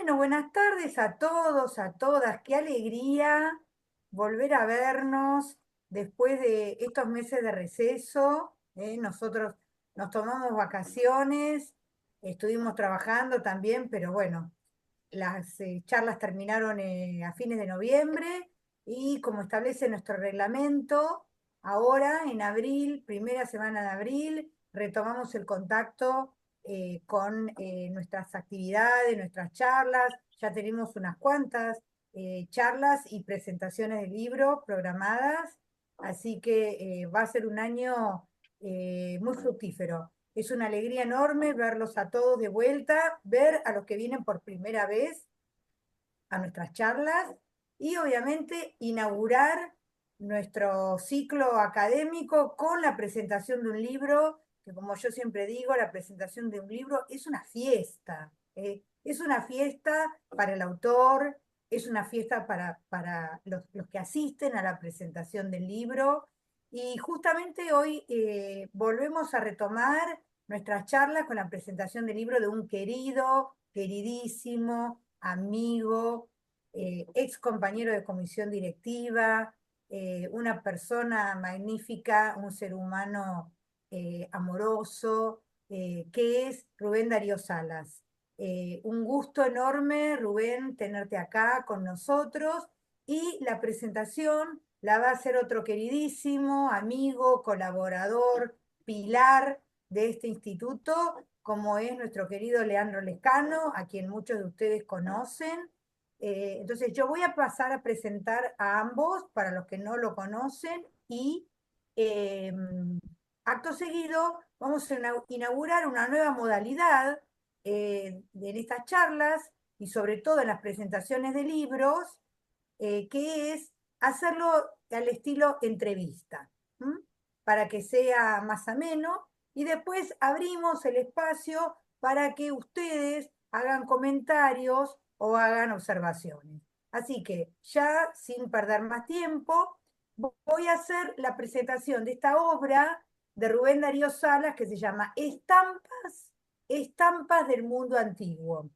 Bueno, buenas tardes a todos, a todas. Qué alegría volver a vernos después de estos meses de receso. Nosotros nos tomamos vacaciones, estuvimos trabajando también, pero bueno, las charlas terminaron a fines de noviembre y como establece nuestro reglamento, ahora en abril, primera semana de abril, retomamos el contacto con nuestras actividades, nuestras charlas. Ya tenemos unas cuantas charlas y presentaciones de libro programadas, así que va a ser un año muy fructífero. Es una alegría enorme verlos a todos de vuelta, ver a los que vienen por primera vez a nuestras charlas y obviamente inaugurar nuestro ciclo académico con la presentación de un libro, que como yo siempre digo, la presentación de un libro es una fiesta. Es una fiesta para el autor, es una fiesta para los que asisten a la presentación del libro. Y justamente hoy volvemos a retomar nuestras charlas con la presentación del libro de un querido, queridísimo amigo, ex compañero de comisión directiva, una persona magnífica, un ser humano amoroso, que es Rubén Darío Salas. Un gusto enorme, Rubén, tenerte acá con nosotros y la presentación la va a hacer otro queridísimo amigo, colaborador, pilar de este instituto, como es nuestro querido Leandro Lescano, a quien muchos de ustedes conocen. Entonces yo voy a pasar a presentar a ambos para los que no lo conocen y eh, acto seguido vamos a inaugurar una nueva modalidad en estas charlas y sobre todo en las presentaciones de libros, que es hacerlo al estilo entrevista, ¿m? Para que sea más ameno y después abrimos el espacio para que ustedes hagan comentarios o hagan observaciones. Así que ya sin perder más tiempo, voy a hacer la presentación de esta obra de Rubén Darío Salas que se llama Estampas, Estampas del Mundo Antiguo.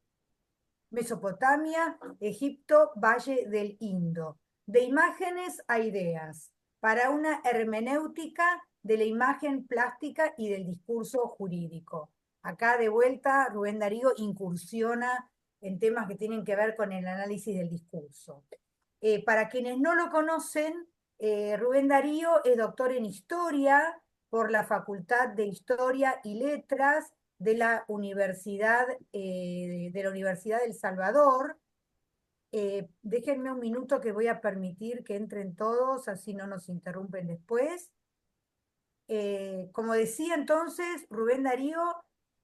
Mesopotamia, Egipto, Valle del Indo. De imágenes a ideas, para una hermenéutica de la imagen plástica y del discurso jurídico. Acá de vuelta Rubén Darío incursiona en temas que tienen que ver con el análisis del discurso. Para quienes no lo conocen, Rubén Darío es doctor en historia por la Facultad de Historia y Letras de la Universidad del Salvador. Déjenme un minuto que voy a permitir que entren todos, así no nos interrumpen después. Como decía entonces, Rubén Darío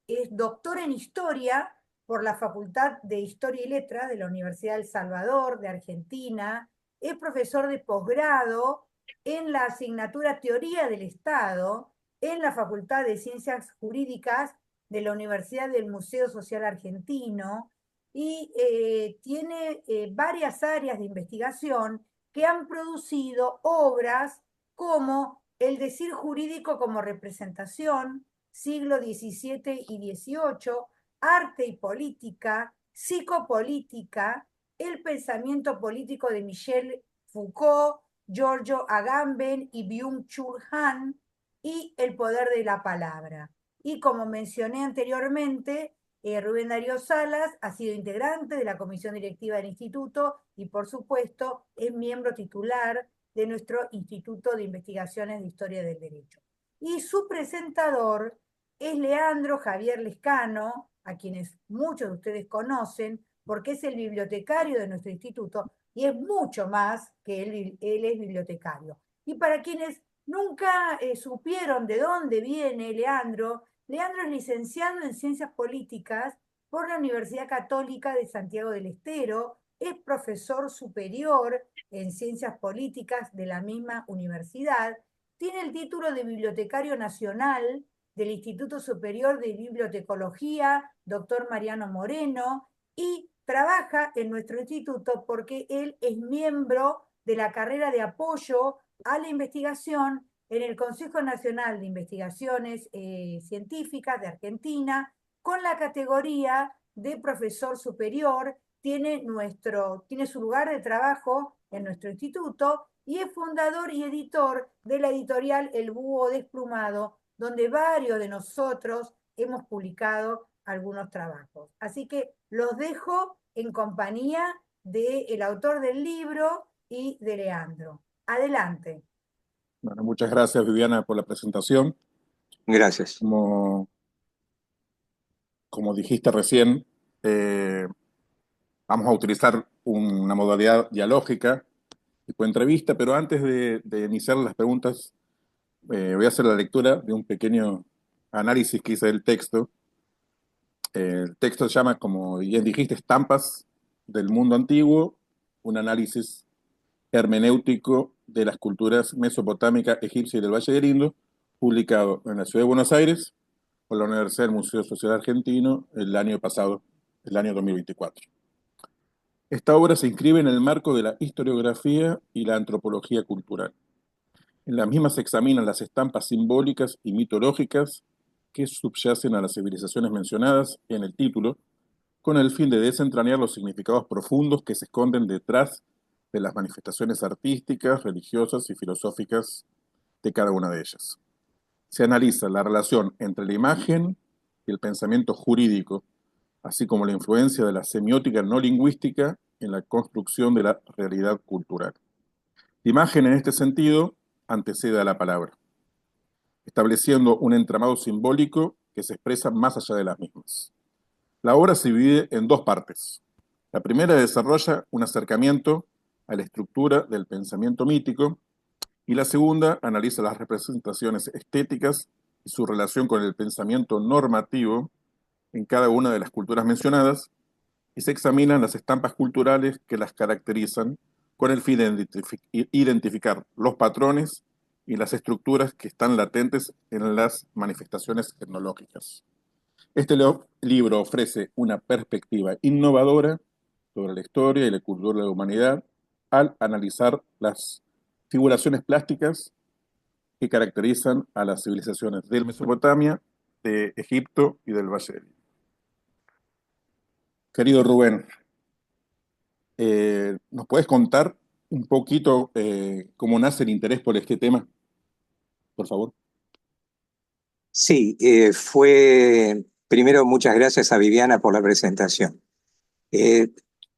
es doctor en historia por la Facultad de Historia y Letras de la Universidad del Salvador, de Argentina. Es profesor de posgrado en la asignatura Teoría del Estado en la Facultad de Ciencias Jurídicas de la Universidad del Museo Social Argentino y tiene varias áreas de investigación que han producido obras como el decir jurídico como representación, siglo XVII y XVIII, arte y política, psicopolítica, el pensamiento político de Michel Foucault, Giorgio Agamben y Byung-Chul Han, y el poder de la palabra. Y como mencioné anteriormente, Rubén Darío Salas ha sido integrante de la comisión directiva del instituto y, por supuesto, es miembro titular de nuestro Instituto de Investigaciones de Historia del Derecho. Y su presentador es Leandro Javier Lescano, a quienes muchos de ustedes conocen, porque es el bibliotecario de nuestro instituto y es mucho más que él es bibliotecario. Y para quienes nunca supieron de dónde viene Leandro, Leandro es licenciado en Ciencias Políticas por la Universidad Católica de Santiago del Estero, es profesor superior en Ciencias Políticas de la misma universidad, tiene el título de Bibliotecario Nacional del Instituto Superior de Bibliotecología, doctor Mariano Moreno, y trabaja en nuestro instituto porque él es miembro de la carrera de apoyo a la investigación en el Consejo Nacional de Investigaciones Científicas de Argentina, con la categoría de profesor superior tiene su lugar de trabajo en nuestro instituto y es fundador y editor de la editorial El Búho Desplumado, donde varios de nosotros hemos publicado algunos trabajos. Así que los dejo en compañía del autor del libro y de Leandro. Adelante. Bueno, muchas gracias, Viviana, por la presentación. Gracias. Como dijiste recién, eh, vamos a utilizar una modalidad dialógica, tipo entrevista, pero antes de iniciar las preguntas, voy a hacer la lectura de un pequeño análisis que hice del texto. El texto se llama, como bien dijiste, Estampas del Mundo Antiguo, un análisis hermenéutico de las culturas mesopotámica, egipcia y del Valle del Indo, publicado en la Ciudad de Buenos Aires por la Universidad del Museo Social Argentino el año pasado, el año 2024. Esta obra se inscribe en el marco de la historiografía y la antropología cultural. En la misma se examinan las estampas simbólicas y mitológicas que subyacen a las civilizaciones mencionadas en el título, con el fin de desentrañar los significados profundos que se esconden detrás de las manifestaciones artísticas, religiosas y filosóficas de cada una de ellas. Se analiza la relación entre la imagen y el pensamiento jurídico, así como la influencia de la semiótica no lingüística en la construcción de la realidad cultural. La imagen, en este sentido, antecede a la palabra, estableciendo un entramado simbólico que se expresa más allá de las mismas. La obra se divide en dos partes. La primera desarrolla un acercamiento a la estructura del pensamiento mítico y la segunda analiza las representaciones estéticas y su relación con el pensamiento normativo en cada una de las culturas mencionadas, y se examinan las estampas culturales que las caracterizan con el fin de identificar los patrones y las estructuras que están latentes en las manifestaciones etnológicas. Este libro ofrece una perspectiva innovadora sobre la historia y la cultura de la humanidad al analizar las figuraciones plásticas que caracterizan a las civilizaciones de Mesopotamia, de Egipto y del Valle del Indo. Querido Rubén, ¿nos puedes contar un poquito cómo nace el interés por este tema, por favor? Sí, primero muchas gracias a Viviana por la presentación.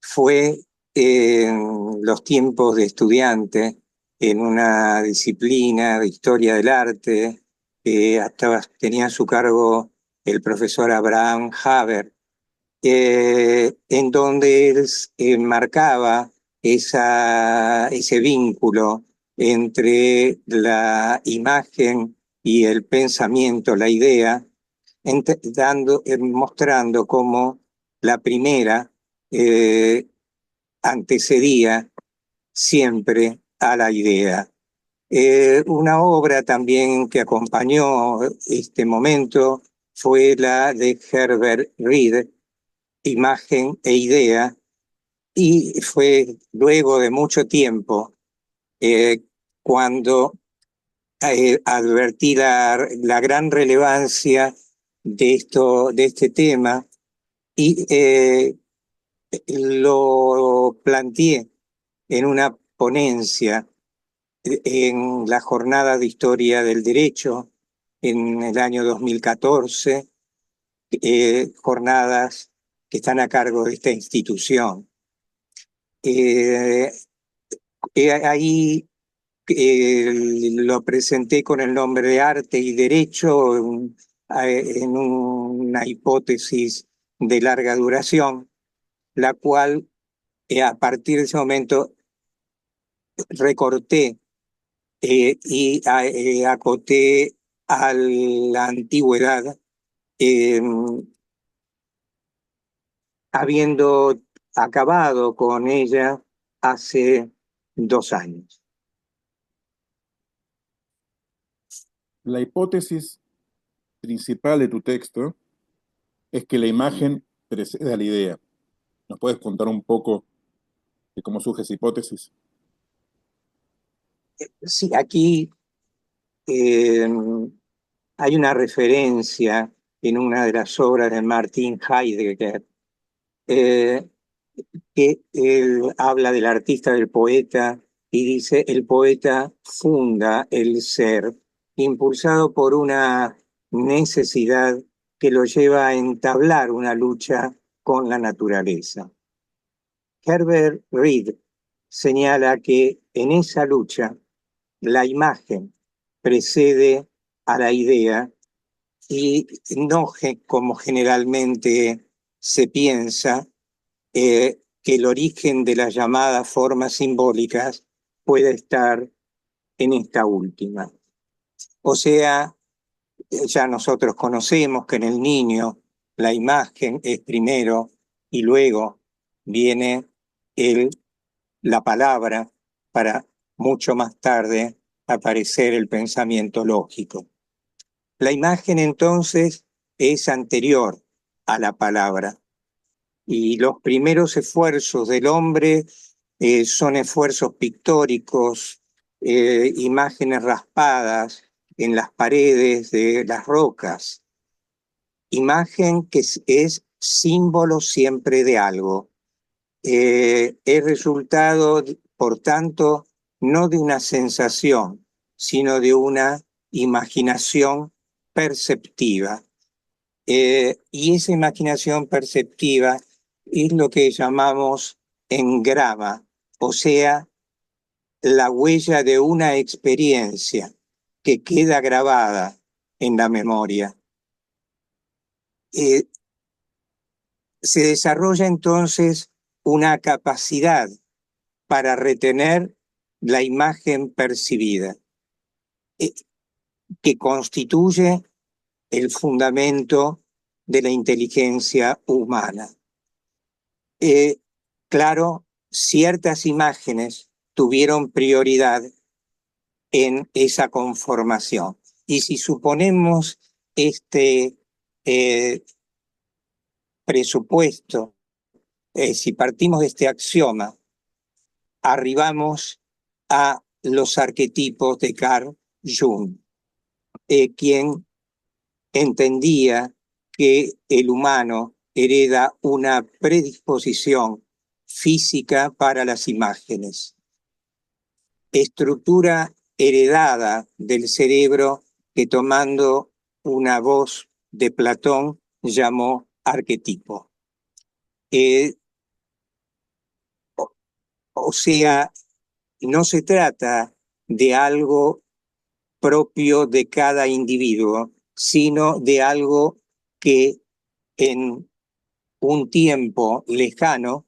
Fue en los tiempos de estudiante en una disciplina de historia del arte, tenía a su cargo el profesor Abraham Haber, en donde él marcaba ese vínculo entre la imagen y el pensamiento, la idea, mostrando cómo la primera antecedía siempre a la idea. Una obra también que acompañó este momento fue la de Herbert Reed, Imagen e Idea, y fue luego de mucho tiempo cuando advertí la gran relevancia de este tema y lo planteé en una ponencia en la Jornada de Historia del Derecho en el año 2014, jornadas que están a cargo de esta institución. Ahí lo presenté con el nombre de Arte y Derecho en una hipótesis de larga duración, la cual a partir de ese momento recorté y acoté a la antigüedad, habiendo acabado con ella hace 2 años. La hipótesis principal de tu texto es que la imagen precede a la idea. ¿Nos puedes contar un poco de cómo surge esa hipótesis? Sí, aquí hay una referencia en una de las obras de Martin Heidegger, que él habla del artista, del poeta, y dice, el poeta funda el ser, impulsado por una necesidad que lo lleva a entablar una lucha con la naturaleza. Herbert Reed señala que en esa lucha la imagen precede a la idea y no como generalmente se piensa, que el origen de las llamadas formas simbólicas puede estar en esta última. O sea, ya nosotros conocemos que en el niño la imagen es primero y luego viene la palabra para mucho más tarde aparecer el pensamiento lógico. La imagen entonces es anterior a la palabra y los primeros esfuerzos del hombre son esfuerzos pictóricos, imágenes raspadas en las paredes de las rocas, imagen que es símbolo siempre de algo. Es resultado, por tanto, no de una sensación, sino de una imaginación perceptiva. Y esa imaginación perceptiva es lo que llamamos engrama, o sea, la huella de una experiencia que queda grabada en la memoria. Se desarrolla entonces una capacidad para retener la imagen percibida, que constituye el fundamento de la inteligencia humana. Claro, ciertas imágenes tuvieron prioridad en esa conformación. Y si suponemos este presupuesto, si partimos de este axioma, arribamos a los arquetipos de Carl Jung, quien entendía que el humano hereda una predisposición física para las imágenes, estructura heredada del cerebro que, tomando una voz de Platón, llamó arquetipo. O sea, no se trata de algo propio de cada individuo, sino de algo que en un tiempo lejano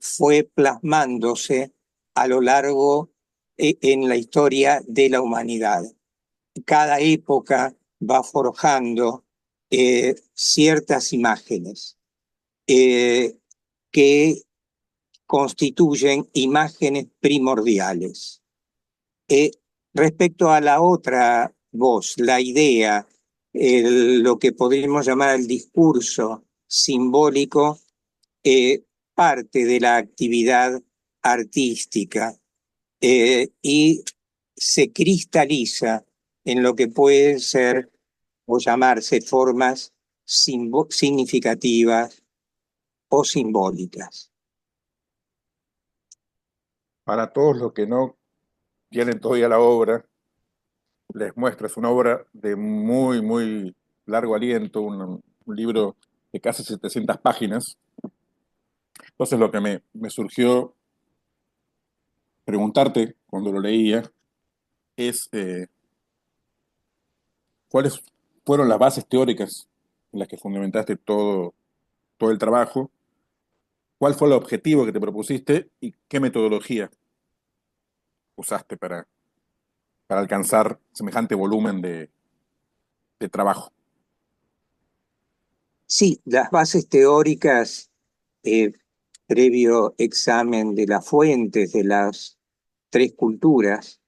fue plasmándose a lo largo en la historia de la humanidad. Cada época va forjando ciertas imágenes que constituyen imágenes primordiales. Respecto a la otra voz, la idea, lo que podríamos llamar el discurso simbólico, parte de la actividad artística y se cristaliza en lo que pueden ser o llamarse formas significativas o simbólicas. Para todos los que no tienen todavía la obra, les muestro, es una obra de muy, muy largo aliento, un libro de casi 700 páginas. Entonces lo que me surgió preguntarte cuando lo leía es cuáles fueron las bases teóricas en las que fundamentaste todo el trabajo, cuál fue el objetivo que te propusiste y qué metodología usaste para alcanzar semejante volumen de trabajo. Sí, las bases teóricas, previo examen de las fuentes de las tres culturas,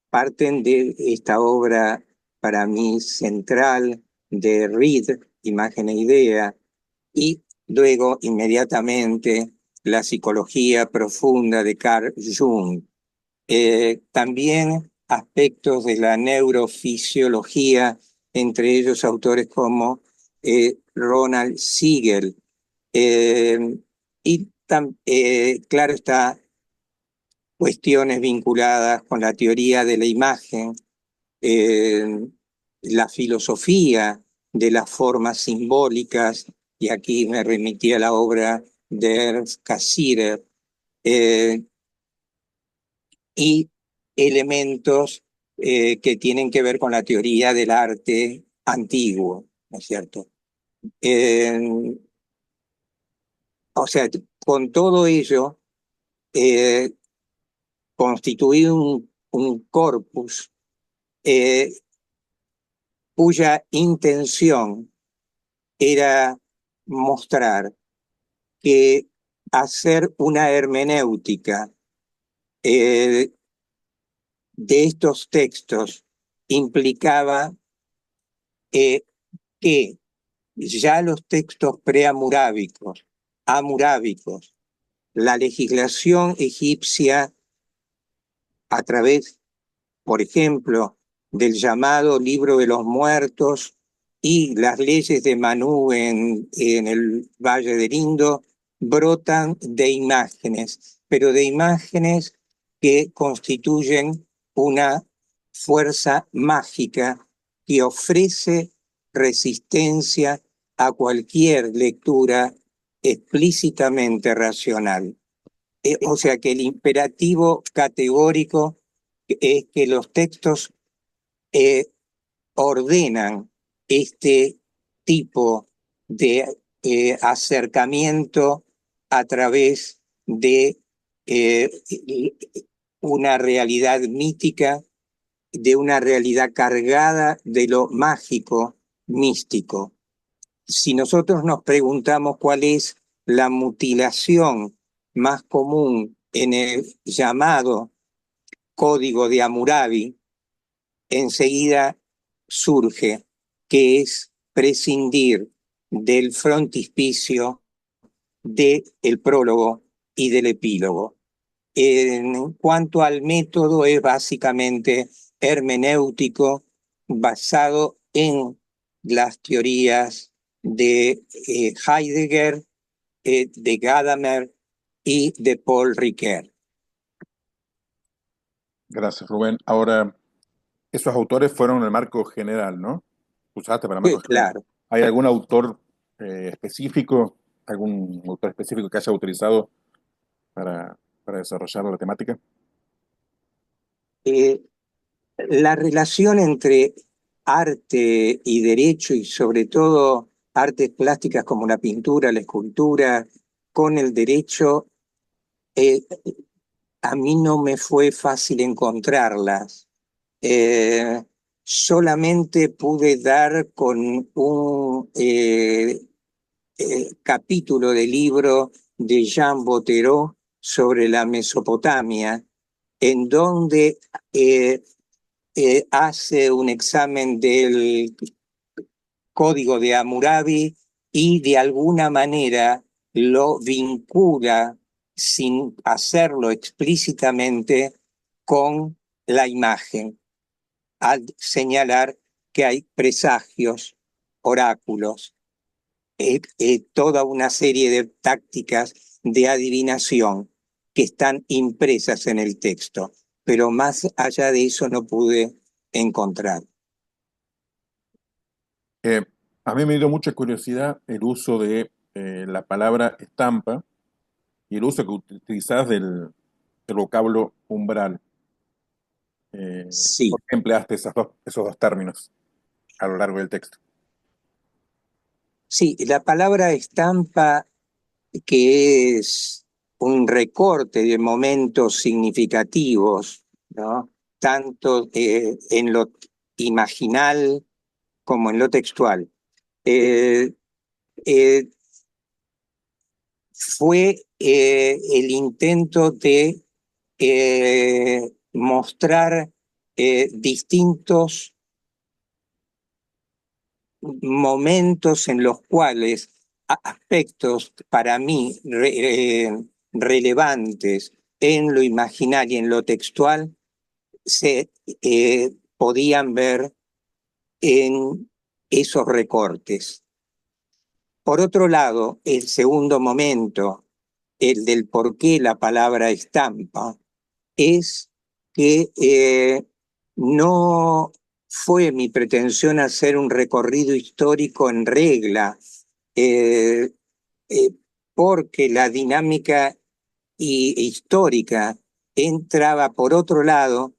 parten de esta obra para mí central de Reed, Imagen e Idea, y luego inmediatamente la psicología profunda de Carl Jung. También aspectos de la neurofisiología, entre ellos autores como Ronald Siegel, Y claro está, cuestiones vinculadas con la teoría de la imagen, la filosofía de las formas simbólicas, y aquí me remití a la obra de Ernst Cassirer, y elementos que tienen que ver con la teoría del arte antiguo, ¿no es cierto? O sea, con todo ello, eh, constituí un corpus eh, cuya intención era mostrar que hacer una hermenéutica eh, de estos textos implicaba que ya los textos amurábicos, la legislación egipcia a través, por ejemplo, del llamado Libro de los Muertos y las leyes de Manú en el Valle del Indo, brotan de imágenes, pero de imágenes que constituyen una fuerza mágica que ofrece resistencia a cualquier lectura explícitamente racional. O sea que el imperativo categórico es que los textos eh, ordenan este tipo de acercamiento a través de eh, una realidad mítica, de una realidad cargada de lo mágico, místico. Si nosotros nos preguntamos cuál es la mutilación más común en el llamado Código de Hammurabi, enseguida surge que es prescindir del frontispicio, del prólogo y del epílogo. En cuanto al método, es básicamente hermenéutico, basado en las teorías de Heidegger, de Gadamer y de Paul Ricoeur. Gracias, Rubén. Ahora, esos autores fueron el marco general, ¿no? Usaste para el marco general. Claro. ¿Hay algún autor específico, algún autor específico que haya utilizado para desarrollar la temática? La relación entre arte y derecho, y sobre todo artes plásticas como la pintura, la escultura, con el derecho, eh, a mí no me fue fácil encontrarlas. Eh, Solamente pude dar con un capítulo del libro de Jean Bottero sobre la Mesopotamia, en donde hace un examen del Código de Hammurabi y de alguna manera lo vincula, sin hacerlo explícitamente, con la imagen, al señalar que hay presagios, oráculos, toda una serie de tácticas de adivinación que están impresas en el texto, pero más allá de eso no pude encontrar. Eh, a mí me dio mucha curiosidad el uso de la palabra estampa y el uso que utilizás del vocablo umbral. Sí, ¿Por qué empleaste esos dos términos a lo largo del texto? sí, la palabra estampa, que es un recorte de momentos significativos, ¿no? Tanto en lo imaginal como en lo textual. Eh, eh, Fue el intento de mostrar distintos momentos en los cuales aspectos para mí relevantes en lo imaginario y en lo textual se podían ver en esos recortes. Por otro lado, el segundo momento, el del por qué la palabra estampa, es que no fue mi pretensión hacer un recorrido histórico en regla, eh, eh, porque la dinámica histórica entraba por otro lado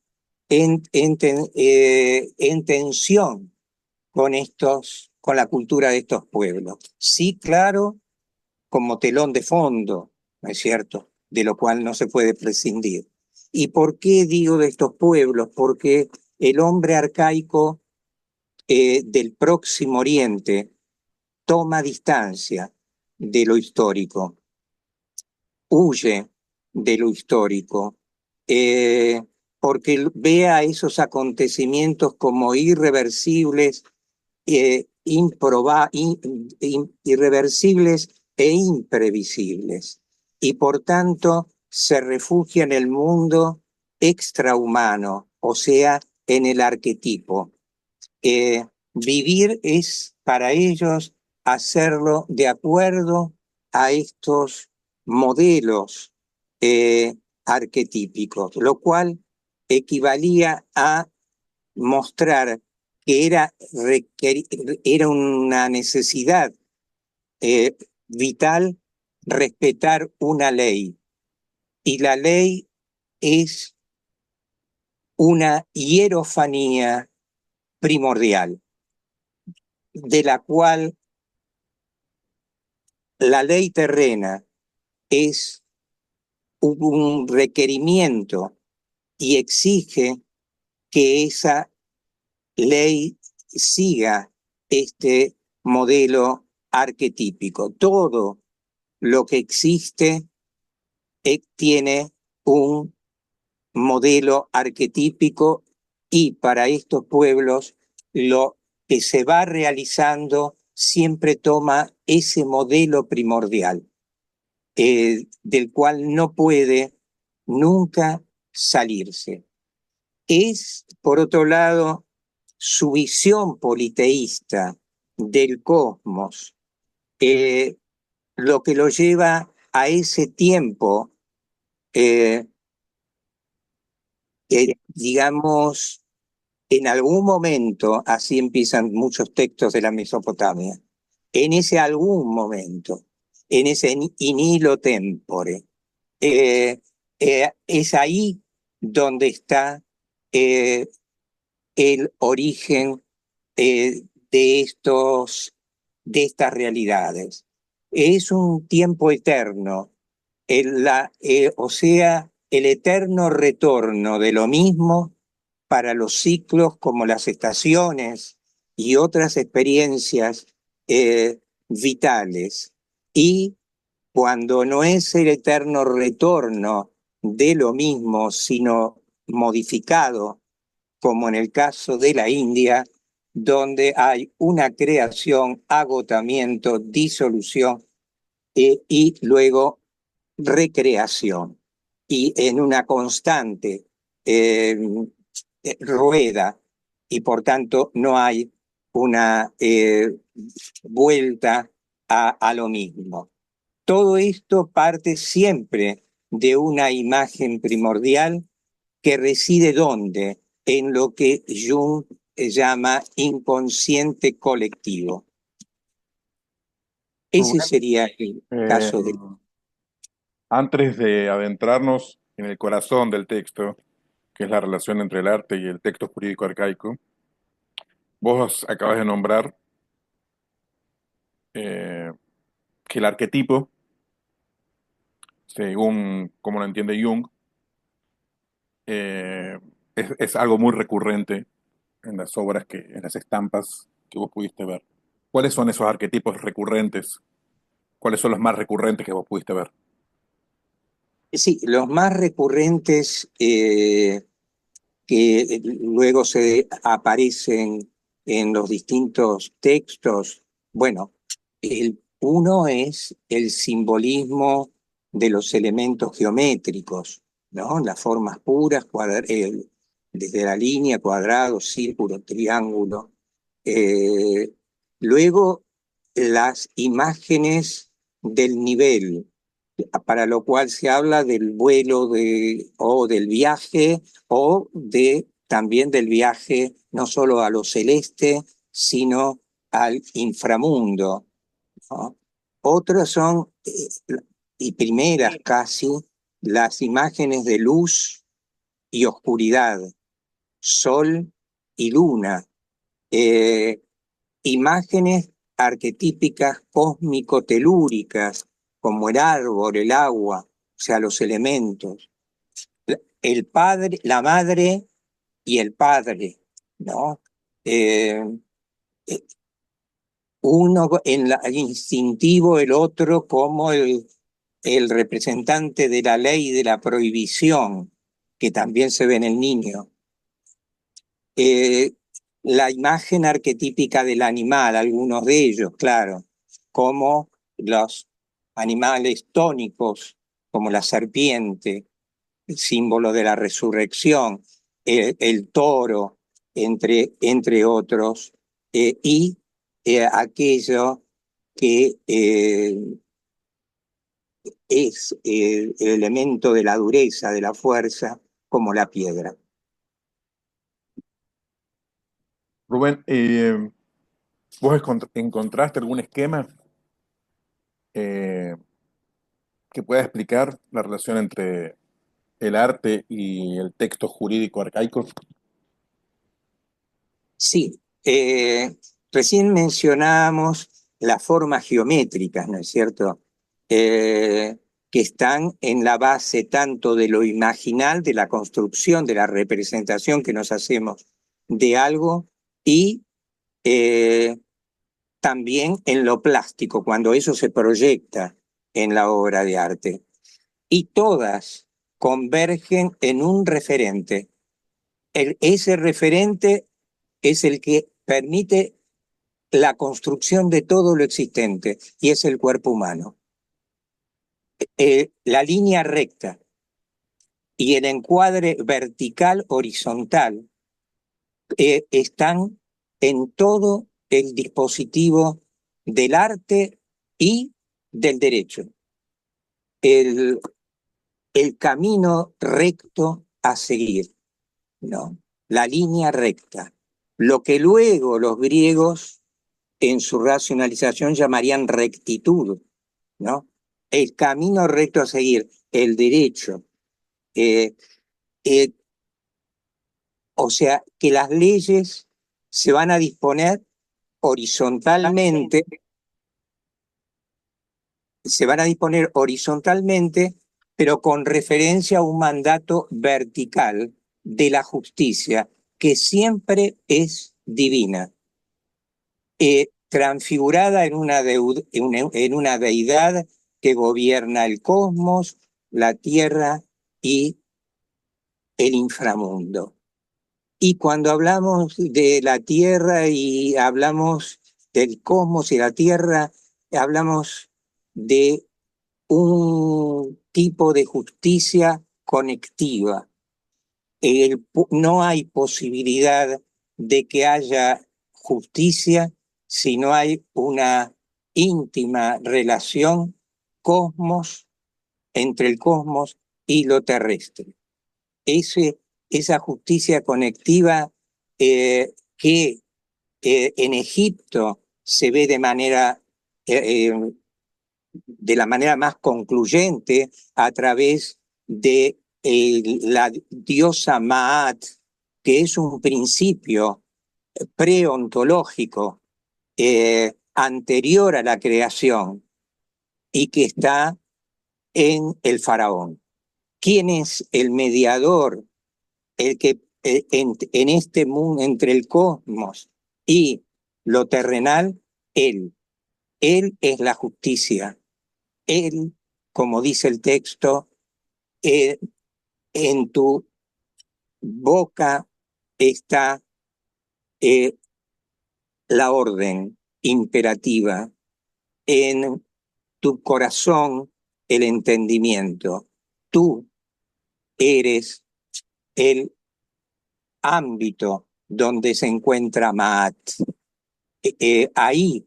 en tensión con la cultura de estos pueblos. Sí, claro, como telón de fondo, ¿no es cierto? De lo cual no se puede prescindir. ¿Y por qué digo de estos pueblos? Porque el hombre arcaico del Próximo Oriente toma distancia de lo histórico, huye de lo histórico, eh, porque ve a esos acontecimientos como irreversibles, irreversibles e imprevisibles, y por tanto se refugia en el mundo extrahumano, o sea, en el arquetipo. Vivir es para ellos hacerlo de acuerdo a estos modelos arquetípicos, lo cual equivalía a mostrar que era una necesidad vital respetar una ley. Y la ley es una hierofanía primordial, de la cual la ley terrena es un requerimiento y exige que esa ley siga este modelo arquetípico. Todo lo que existe tiene un modelo arquetípico, y para estos pueblos lo que se va realizando siempre toma ese modelo primordial, del cual no puede nunca salirse. Es, por otro lado, su visión politeísta del cosmos, lo que lo lleva a ese tiempo, digamos, en algún momento, así empiezan muchos textos de la Mesopotamia, en ese algún momento, en ese in illo tempore, es ahí donde está el origen de estas realidades. Es un tiempo eterno, o sea, el eterno retorno de lo mismo para los ciclos como las estaciones y otras experiencias vitales. Y cuando no es el eterno retorno de lo mismo, sino modificado, como en el caso de la India, donde hay una creación, agotamiento, disolución y luego recreación, y en una constante rueda, y por tanto no hay una vuelta a lo mismo. Todo esto parte siempre de una imagen primordial que reside ¿dónde? En lo que Jung llama inconsciente colectivo. Ese sería el Eh, caso de... Antes de adentrarnos en el corazón del texto, que es la relación entre el arte y el texto jurídico arcaico, vos acabas de nombrar eh, que el arquetipo, según como lo entiende Jung, es algo muy recurrente en las obras, en las estampas que vos pudiste ver. ¿Cuáles son esos arquetipos recurrentes? ¿Cuáles son los más recurrentes que vos pudiste ver? Sí, los más recurrentes que luego se aparecen en los distintos textos, bueno, uno es el simbolismo de los elementos geométricos, ¿no? Las formas puras, desde la línea, cuadrado, círculo, triángulo. Luego las imágenes del nivel, para lo cual se habla del vuelo o del viaje o también del viaje no solo a lo celeste, sino al inframundo, ¿no? Otras son, y primeras casi, las imágenes de luz y oscuridad, sol y luna, imágenes arquetípicas cósmico-telúricas, como el árbol, el agua, o sea, los elementos, el padre, la madre y el padre, ¿no? Eh, Uno en el instintivo, el otro como el representante de la ley y de la prohibición, que también se ve en el niño. La imagen arquetípica del animal, algunos de ellos, claro, como los animales tónicos, como la serpiente, el símbolo de la resurrección, el toro, entre otros, y aquello que es el elemento de la dureza, de la fuerza, como la piedra. Rubén, ¿vos encontraste algún esquema eh, que pueda explicar la relación entre el arte y el texto jurídico arcaico? Sí, recién mencionábamos las formas geométricas, ¿no es cierto? Que están en la base tanto de lo imaginal, de la construcción, de la representación que nos hacemos de algo, y también en lo plástico, cuando eso se proyecta en la obra de arte. Y todas convergen en un referente. Ese referente es el que permite la construcción de todo lo existente, y es el cuerpo humano. La línea recta y el encuadre vertical horizontal están en todo el dispositivo del arte y del derecho. El, el camino recto a seguir, ¿no? La línea recta. Lo que luego los griegos en su racionalización llamarían rectitud, ¿no? El camino recto a seguir, el derecho. Eh, eh, o sea, que las leyes se van a disponer horizontalmente, pero con referencia a un mandato vertical de la justicia, que siempre es divina, transfigurada en una deidad que gobierna el cosmos, la tierra y el inframundo. Y cuando hablamos de la tierra y hablamos del cosmos y la tierra, hablamos de un tipo de justicia conectiva. No hay posibilidad de que haya justicia si no hay una íntima relación entre el cosmos y lo terrestre. Esa justicia conectiva que en Egipto se ve de la manera más concluyente a través de la diosa Maat, que es un principio preontológico anterior a la creación y que está en el faraón. ¿Quién es el mediador? El que en este mundo, entre el cosmos y lo terrenal, él. Él es la justicia. Él, como dice el texto, en tu boca está la orden imperativa, en tu corazón el entendimiento. Tú eres el ámbito donde se encuentra Maat. Ahí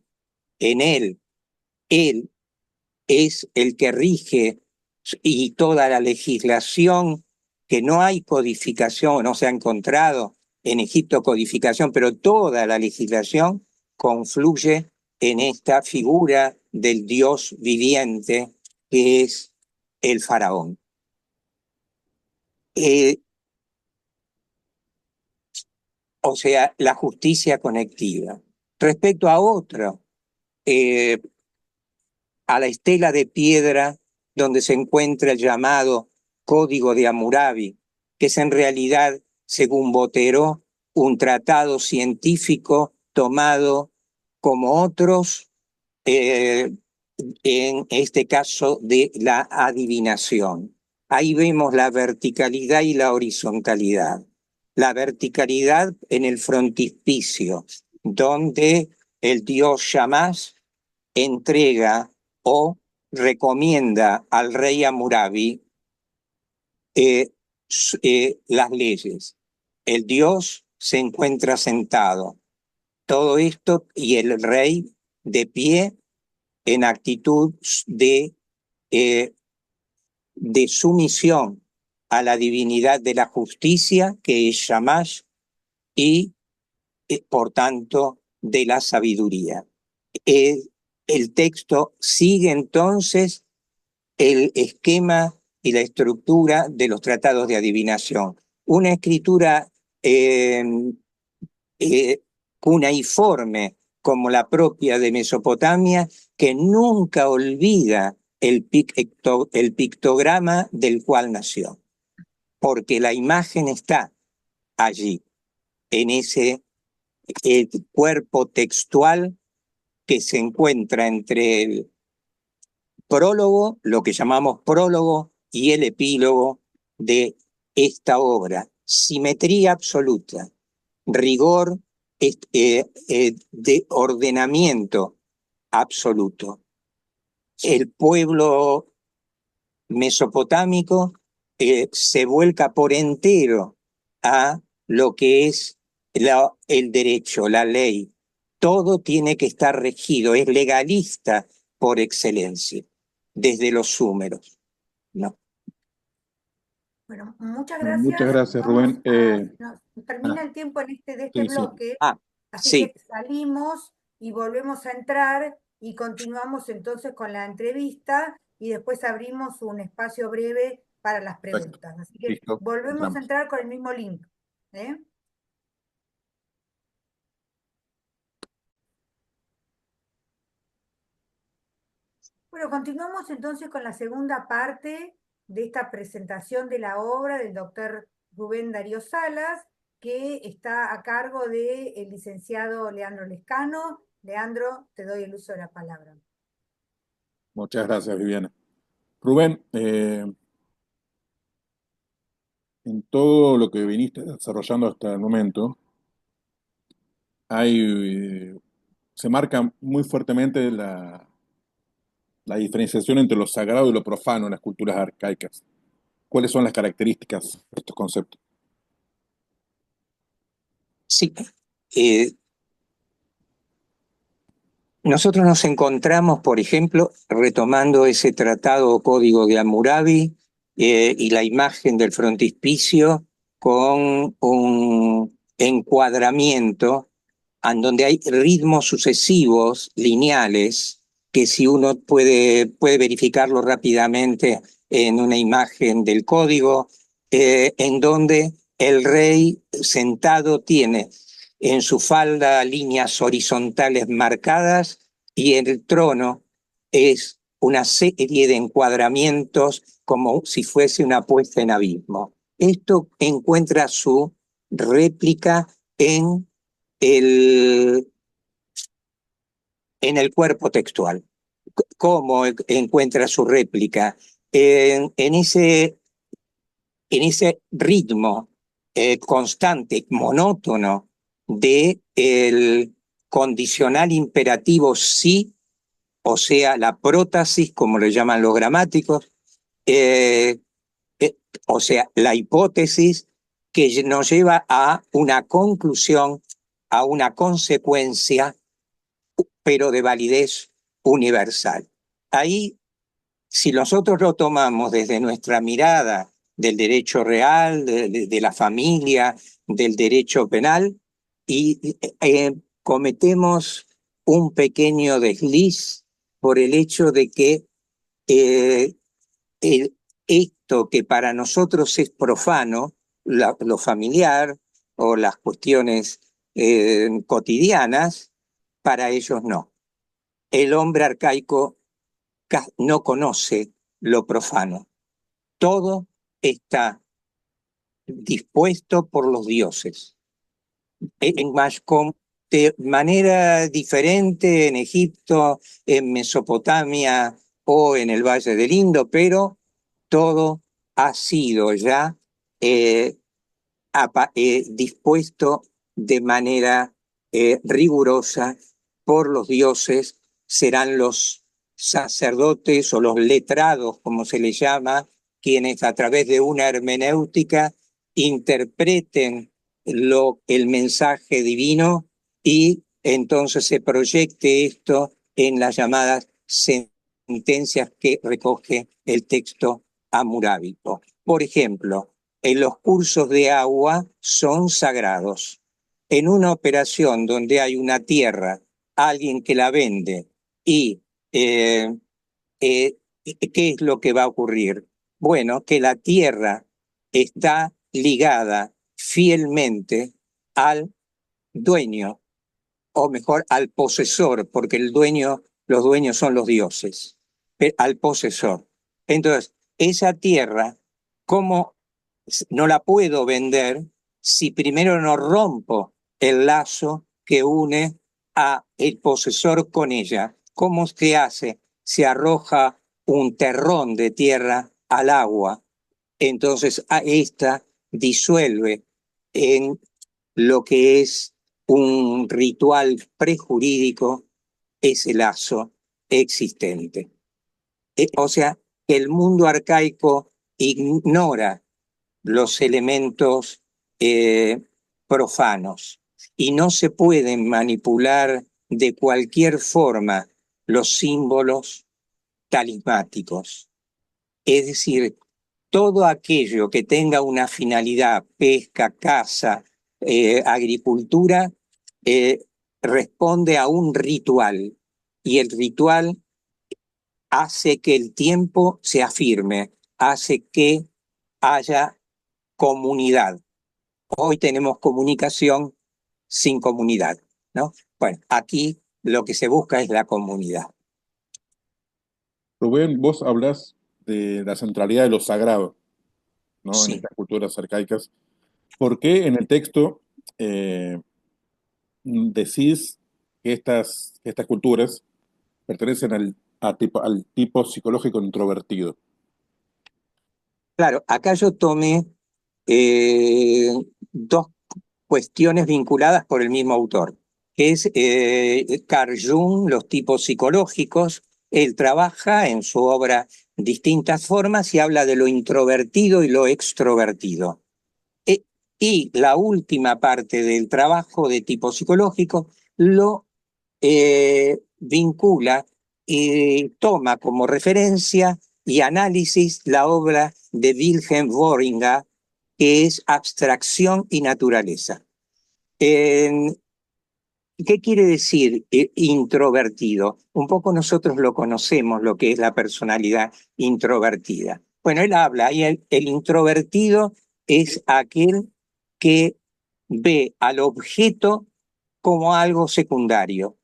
en Él es el que rige y toda la legislación, que no hay codificación, no se ha encontrado en Egipto codificación, pero toda la legislación confluye en esta figura del Dios viviente que es el faraón. O sea, la justicia conectiva. Respecto a otro, a la estela de piedra donde se encuentra el llamado Código de Hammurabi, que es en realidad, según Botero, un tratado científico tomado como otros, en este caso de la adivinación. Ahí vemos la verticalidad y la horizontalidad. La verticalidad en el frontispicio, donde el dios Shamash entrega o recomienda al rey Hammurabi las leyes. El dios se encuentra sentado. Todo esto y el rey de pie en actitud de sumisión a la divinidad de la justicia, que es Shamash, y por tanto de la sabiduría. El texto sigue entonces el esquema y la estructura de los tratados de adivinación. Una escritura cuneiforme como la propia de Mesopotamia, que nunca olvida el pictograma del cual nació, porque la imagen está allí, en ese cuerpo textual que se encuentra entre el prólogo, lo que llamamos prólogo, y el epílogo de esta obra. Simetría absoluta, rigor de ordenamiento absoluto. El pueblo mesopotámico se vuelca por entero a lo que es el derecho, la ley. Todo tiene que estar regido, es legalista por excelencia, desde los súmeros, ¿no? Bueno, muchas Bueno, muchas gracias. gracias, Rubén. Nos termina el tiempo de este Sí, sí. bloque, así Sí, que salimos y volvemos a entrar y continuamos entonces con la entrevista y después abrimos un espacio breve para las Perfecto. preguntas. Así que Listo. volvemos a Entramos. entrar con el mismo link. ¿Eh? Bueno, continuamos entonces con la segunda parte de esta presentación de la obra del doctor Rubén Darío Salas, que está a cargo del licenciado Leandro Lescano. Leandro, te doy el uso de la palabra. Muchas gracias, Viviana. Rubén, en todo lo que viniste desarrollando hasta el momento, se marca muy fuertemente la diferenciación entre lo sagrado y lo profano en las culturas arcaicas. ¿Cuáles son las características de estos conceptos? sí. Nosotros nos encontramos, por ejemplo, retomando ese tratado o código de Hammurabi y la imagen del frontispicio con un encuadramiento en donde hay ritmos sucesivos, lineales, que si uno puede verificarlo rápidamente en una imagen del código, en donde el rey sentado tiene en su falda líneas horizontales marcadas y el trono es una serie de encuadramientos como si fuese una puesta en abismo. Esto encuentra su réplica en el cuerpo textual. ¿Cómo encuentra su réplica? En ese ritmo constante, monótono, de el condicional imperativo sí, o sea, la prótasis, como le llaman los gramáticos, o sea, la hipótesis que nos lleva a una conclusión, a una consecuencia pero de validez universal. Ahí, si nosotros lo tomamos desde nuestra mirada del derecho real, de la familia, del derecho penal, y cometemos un pequeño desliz por el hecho de que eh, esto que para nosotros es profano, lo familiar o las cuestiones cotidianas, para ellos no. El hombre arcaico no conoce lo profano. Todo está dispuesto por los dioses. De manera diferente en Egipto, en Mesopotamia o en el Valle del Indo, pero todo ha sido ya dispuesto de manera rigurosa por los dioses. Serán los sacerdotes o los letrados, como se les llama, quienes a través de una hermenéutica interpreten el mensaje divino y entonces se proyecte esto en las llamadas sentencias que recoge el texto hammurabico. Por ejemplo, en los cursos de agua son sagrados. En una operación donde hay una tierra, alguien que la vende y ¿qué es lo que va a ocurrir? Bueno, que la tierra está ligada fielmente al dueño, o mejor, al posesor, porque los dueños son los dioses, al posesor. Entonces, esa tierra, ¿cómo no la puedo vender si primero no rompo el lazo que une a el posesor con ella? ¿Cómo se hace? Se arroja un terrón de tierra al agua, entonces a esta disuelve en lo que es un ritual prejurídico ese lazo existente. O sea, que el mundo arcaico ignora los elementos profanos y no se pueden manipular de cualquier forma los símbolos talismáticos. Es decir, todo aquello que tenga una finalidad, pesca, caza, agricultura, responde a un ritual y el ritual hace que el tiempo se afirme, hace que haya comunidad. Hoy tenemos comunicación sin comunidad, ¿no? Bueno, aquí lo que se busca es la comunidad. Rubén, vos hablas de la centralidad de lo sagrado, ¿no? En Sí. estas culturas arcaicas. ¿Por qué en el texto eh, decís que estas culturas pertenecen al tipo psicológico introvertido? Claro, acá yo tomé dos cuestiones vinculadas por el mismo autor, que es Carl Jung, los tipos psicológicos. Él trabaja en su obra distintas formas y habla de lo introvertido y lo extrovertido. Y la última parte del trabajo de tipo psicológico lo vincula y toma como referencia y análisis la obra de Wilhelm Worringer, que es Abstracción y Naturaleza. ¿Qué quiere decir introvertido? Un poco nosotros lo conocemos, lo que es la personalidad introvertida. Bueno, él habla, y el introvertido es aquel que ve al objeto como algo secundario,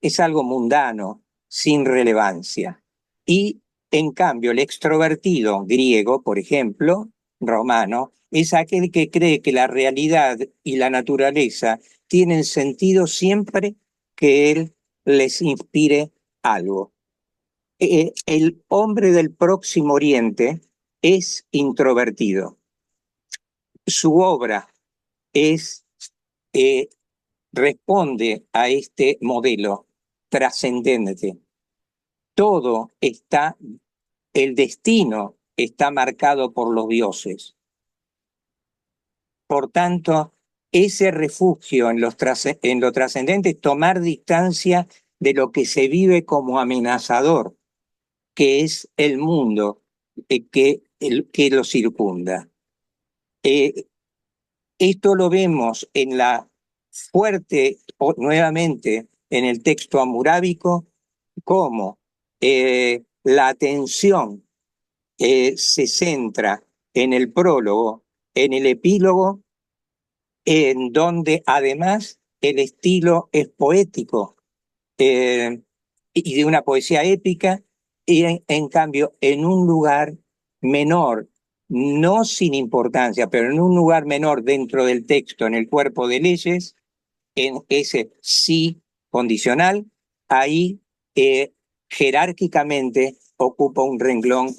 es algo mundano, sin relevancia. Y en cambio, el extrovertido griego, por ejemplo, romano, es aquel que cree que la realidad y la naturaleza tienen sentido siempre que él les inspire algo. El hombre del Próximo Oriente es introvertido. Su obra es responde a este modelo trascendente. Todo está, el destino está marcado por los dioses. Por tanto, ese refugio en lo trascendente es tomar distancia de lo que se vive como amenazador, que es el mundo que lo circunda. Esto lo vemos en la nuevamente en el texto hamurábico, como la atención se centra en el prólogo, en el epílogo, en donde además el estilo es poético y de una poesía épica, y en cambio en un lugar menor, no sin importancia, pero en un lugar menor dentro del texto, en el cuerpo de leyes, en ese sí condicional, ahí jerárquicamente ocupa un renglón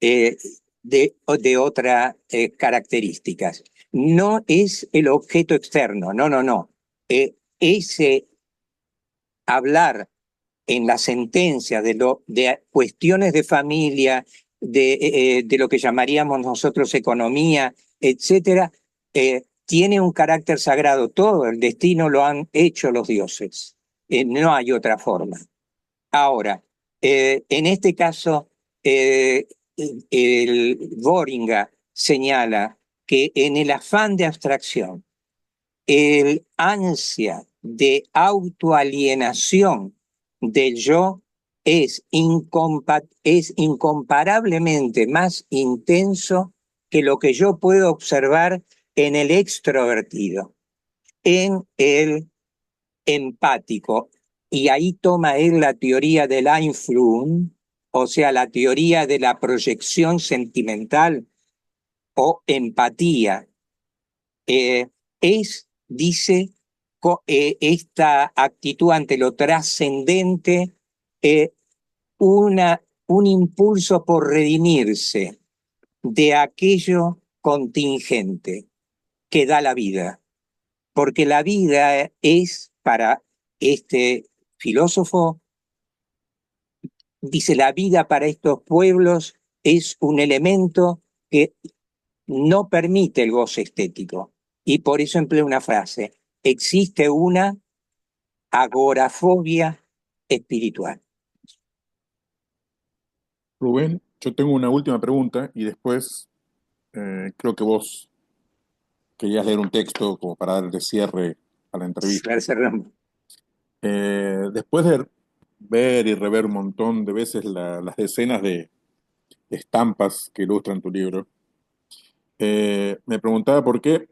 de otras características. No es el objeto externo, no, no, no. Ese hablar en la sentencia de cuestiones de familia, de lo que llamaríamos nosotros economía, etcétera, tiene un carácter sagrado. Todo el destino lo han hecho los dioses. No hay otra forma. Ahora, en este caso, el Boringa señala que en el afán de abstracción, el ansia de autoalienación del yo es incomparablemente más intenso que lo que yo puedo observar en el extrovertido, en el empático. Y ahí toma él la teoría del Einfühlung, o sea, la teoría de la proyección sentimental o empatía. Dice, esta actitud ante lo trascendente, un impulso por redimirse de aquello contingente que da la vida. Porque la vida es, para este filósofo, dice, la vida para estos pueblos es un elemento que no permite el goce estético. Y por eso emplea una frase: existe una agorafobia espiritual. Rubén, yo tengo una última pregunta y después creo que vos querías leer un texto como para darle cierre a la entrevista. Después de ver y rever un montón de veces las decenas de estampas que ilustran tu libro, me preguntaba por qué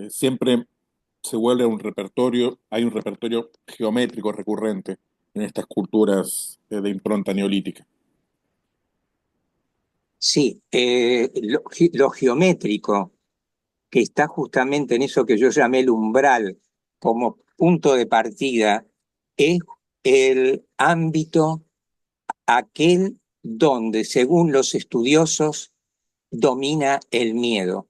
siempre se vuelve un repertorio, hay un repertorio geométrico recurrente en estas culturas de impronta neolítica. Sí, lo geométrico, que está justamente en eso que yo llamé el umbral como punto de partida, es el ámbito aquel donde, según los estudiosos, domina el miedo.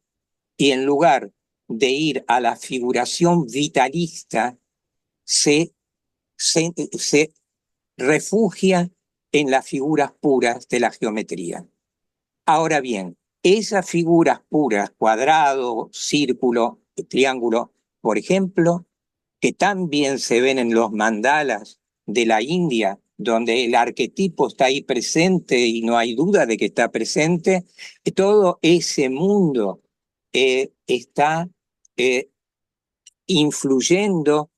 Y en lugar de ir a la figuración vitalista, se refugia en las figuras puras de la geometría. Ahora bien, esas figuras puras, cuadrado, círculo, triángulo, por ejemplo, que también se ven en los mandalas de la India, donde el arquetipo está ahí presente y no hay duda de que está presente, todo ese mundo está influyendo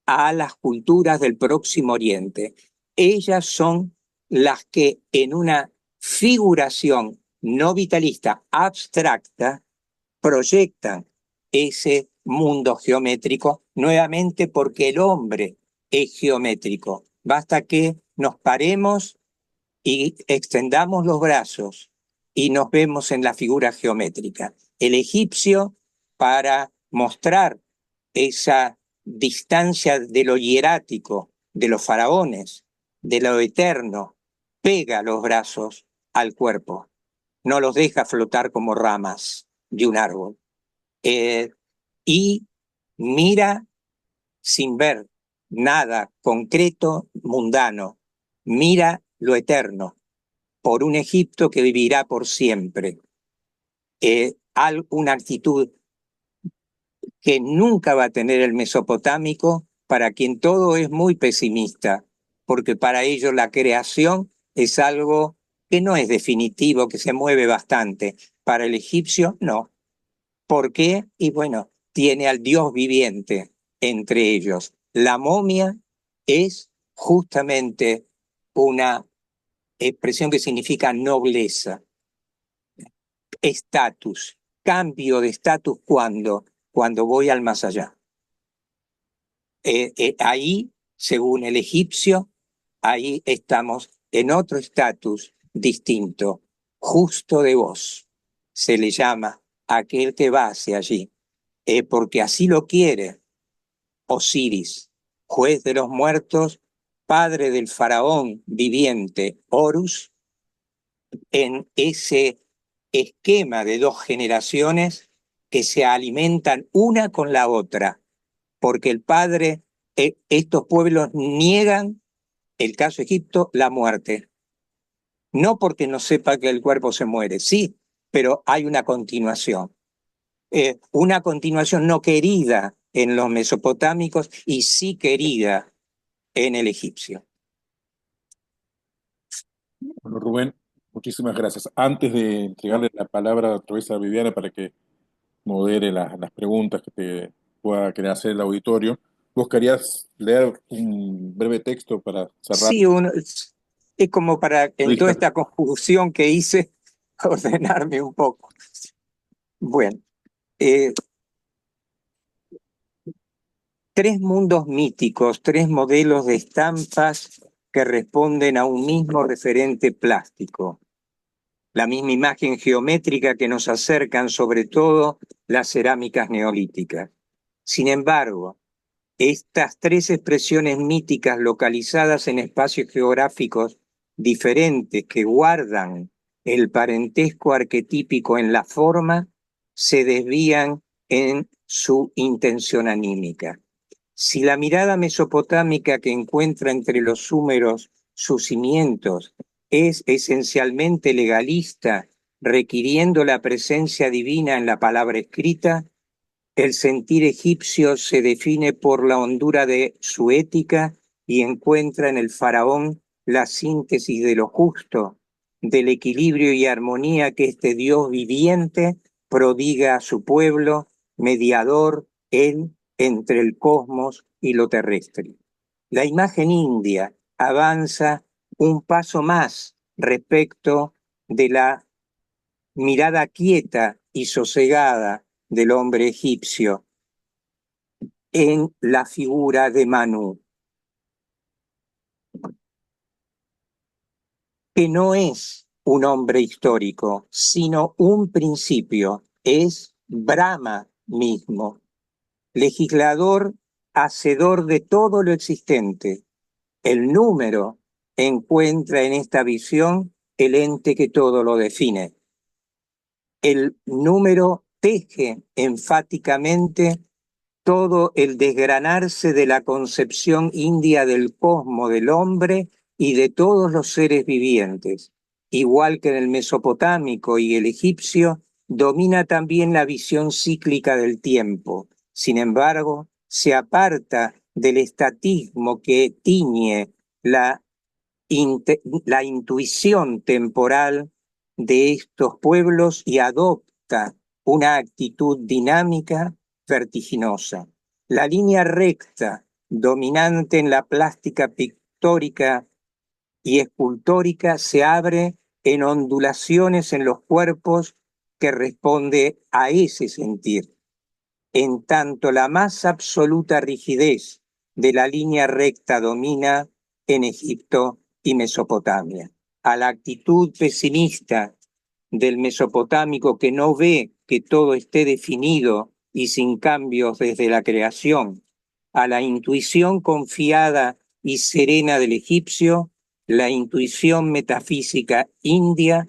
a las culturas del Próximo Oriente. Ellas son las que en una figuración no vitalista, abstracta, proyectan ese mundo geométrico, nuevamente porque el hombre es geométrico. Basta que nos paremos y extendamos los brazos y nos vemos en la figura geométrica. El egipcio, para mostrar esa distancia de lo hierático, de los faraones, de lo eterno, pega los brazos al cuerpo, no los deja flotar como ramas de un árbol. Y mira sin ver nada concreto, mundano, mira lo eterno, por un Egipto que vivirá por siempre. Una actitud que nunca va a tener el mesopotámico para quien todo es muy pesimista, porque para ellos la creación es algo que no es definitivo, que se mueve bastante. Para el egipcio, no. ¿Por qué? Y bueno, tiene al Dios viviente entre ellos. La momia es justamente una expresión que significa nobleza, estatus, cambio de estatus cuando voy al más allá. Ahí, según el egipcio, ahí estamos en otro estatus distinto, justo de voz. Se le llama a aquel que va hacia allí, porque así lo quiere Osiris, juez de los muertos, padre del faraón viviente Horus, en ese esquema de dos generaciones que se alimentan una con la otra, porque el padre, estos pueblos niegan, el caso Egipto, la muerte. No porque no sepa que el cuerpo se muere, sí, pero hay una continuación no querida en los mesopotámicos y sí querida en el egipcio. Bueno, Rubén, muchísimas gracias. Antes de entregarle la palabra otra vez a Viviana para que modere las preguntas que te pueda querer hacer el auditorio, ¿vos querías leer un breve texto para cerrar Sí, es como para, la en toda lista? esta conjunción que hice, ordenarme un poco. Bueno, eh, tres mundos míticos, tres modelos de estampas que responden a un mismo referente plástico. La misma imagen geométrica que nos acercan sobre todo las cerámicas neolíticas. Sin embargo, estas tres expresiones míticas localizadas en espacios geográficos diferentes que guardan el parentesco arquetípico en la forma, se desvían en su intención anímica. Si la mirada mesopotámica que encuentra entre los súmeros sus cimientos es esencialmente legalista, requiriendo la presencia divina en la palabra escrita, el sentir egipcio se define por la hondura de su ética y encuentra en el faraón la síntesis de lo justo, del equilibrio y armonía que este Dios viviente prodiga a su pueblo, mediador, él, entre el cosmos y lo terrestre. La imagen india avanza un paso más respecto de la mirada quieta y sosegada del hombre egipcio en la figura de Manu, que no es un hombre histórico, sino un principio, es Brahma mismo, legislador, hacedor de todo lo existente. El número encuentra en esta visión el ente que todo lo define. El número teje enfáticamente todo el desgranarse de la concepción india del cosmos, del hombre y de todos los seres vivientes. Igual que en el mesopotámico y el egipcio, domina también la visión cíclica del tiempo. Sin embargo, se aparta del estatismo que tiñe la intuición temporal de estos pueblos y adopta una actitud dinámica, vertiginosa. La línea recta, dominante en la plástica pictórica y escultórica, se abre en ondulaciones en los cuerpos que responde a ese sentir. En tanto la más absoluta rigidez de la línea recta domina en Egipto y Mesopotamia. A la actitud pesimista del mesopotámico que no ve que todo esté definido y sin cambios desde la creación, a la intuición confiada y serena del egipcio, la intuición metafísica india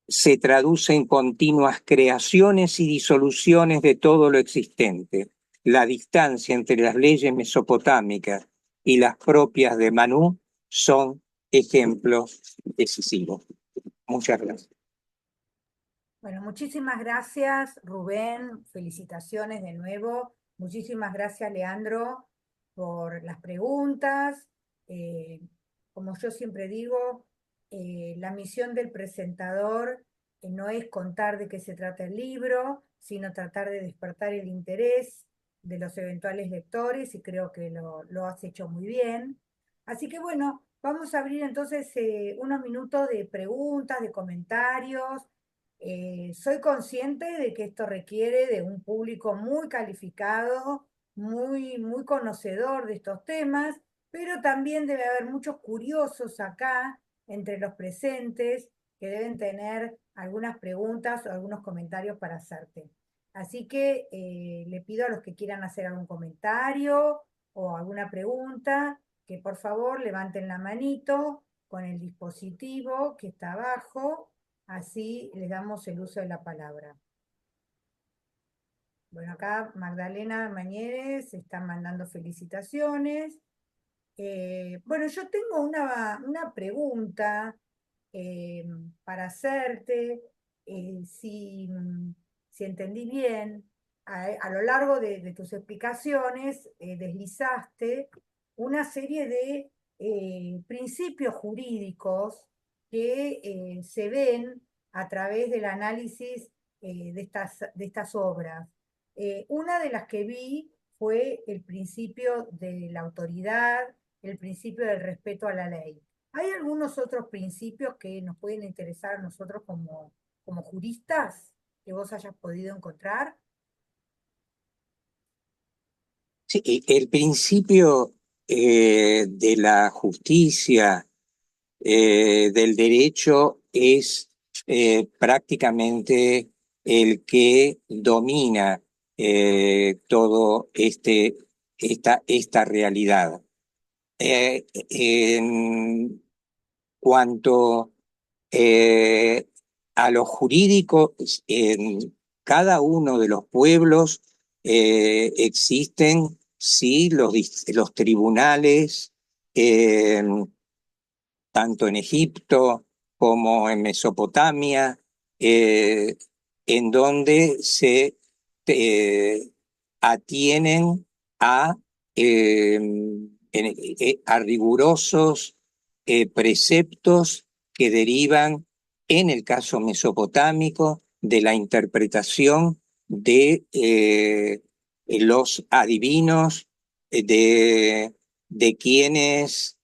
se traduce en continuas creaciones y disoluciones de todo lo existente. La distancia entre las leyes mesopotámicas y las propias de Manú son ejemplos decisivos. Muchas gracias. Bueno, muchísimas gracias, Rubén. Felicitaciones de nuevo. Muchísimas gracias, Leandro, por las preguntas. Eh, Como yo siempre digo, la misión del presentador no es contar de qué se trata el libro, sino tratar de despertar el interés de los eventuales lectores, y creo que lo has hecho muy bien. Así que bueno, vamos a abrir entonces unos minutos de preguntas, de comentarios. Soy consciente de que esto requiere de un público muy calificado, muy conocedor de estos temas, pero también debe haber muchos curiosos acá entre los presentes que deben tener algunas preguntas o algunos comentarios para hacerte. Así que le pido a los que quieran hacer algún comentario o alguna pregunta que por favor levanten la manito con el dispositivo que está abajo. Así le damos el uso de la palabra. Bueno, acá Magdalena Mañeres está mandando felicitaciones. Bueno, yo tengo una pregunta eh, para hacerte, si entendí bien. A lo largo de tus explicaciones deslizaste una serie de principios jurídicos que se ven a través del análisis de estas obras. Una de las que vi fue el principio de la autoridad, el principio del respeto a la ley. ¿Hay algunos otros principios que nos pueden interesar a nosotros como juristas que vos hayas podido encontrar? Sí, el principio de la justicia, del derecho, es prácticamente el que domina todo esta realidad. En cuanto a lo jurídico, en cada uno de los pueblos existen, sí, los tribunales, eh, tanto en Egipto como en Mesopotamia, eh, en donde se eh, atienen a, a rigurosos preceptos que derivan, en el caso mesopotámico, de la interpretación de los adivinos, de quienes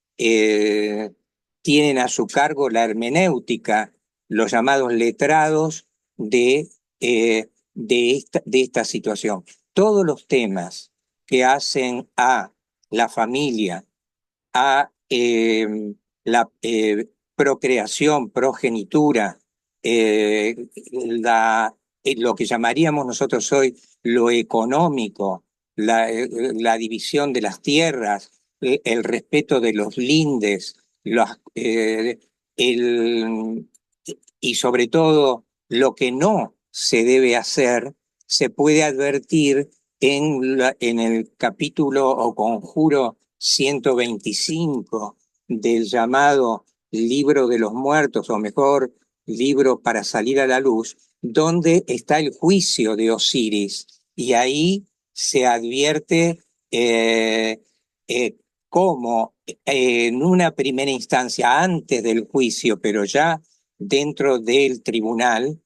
tienen a su cargo la hermenéutica, los llamados letrados de esta situación. Todos los temas que hacen a la familia, a la procreación, progenitura, lo que llamaríamos nosotros hoy lo económico, la división de las tierras, el respeto de los lindes, el, y sobre todo lo que no se debe hacer, se puede advertir en el capítulo o conjuro 125 del llamado Libro de los Muertos, o mejor, Libro para salir a la luz, donde está el juicio de Osiris. Y ahí se advierte cómo en una primera instancia, antes del juicio, pero ya dentro del tribunal,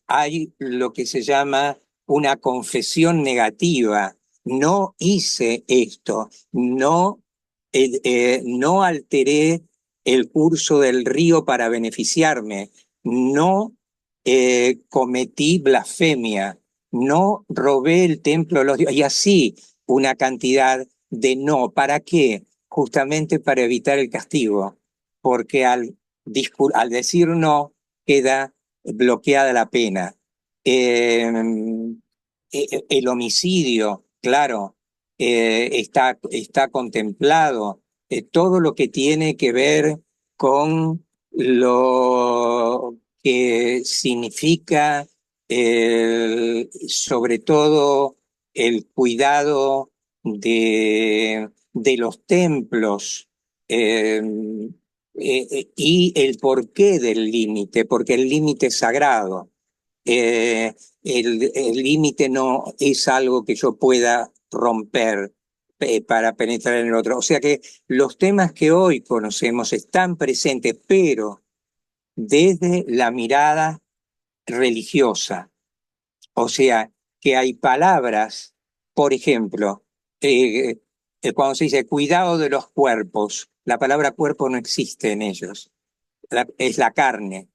hay lo que se llama una confesión negativa. No hice esto, no alteré el curso del río para beneficiarme, no cometí blasfemia, no robé el templo de los dioses, y así una cantidad de no. ¿Para qué? Justamente para evitar el castigo, porque al decir no queda bloqueada la pena. El homicidio, claro, está contemplado. Todo lo que tiene que ver con lo que significa, sobre todo, el cuidado de los templos, y el porqué del límite, porque el límite es sagrado. El límite no es algo que yo pueda romper para penetrar en el otro. O sea que los temas que hoy conocemos están presentes, pero desde la mirada religiosa. O sea, que hay palabras, por ejemplo, eh, cuando se dice cuidado de los cuerpos, la palabra cuerpo no existe en ellos, es la carne.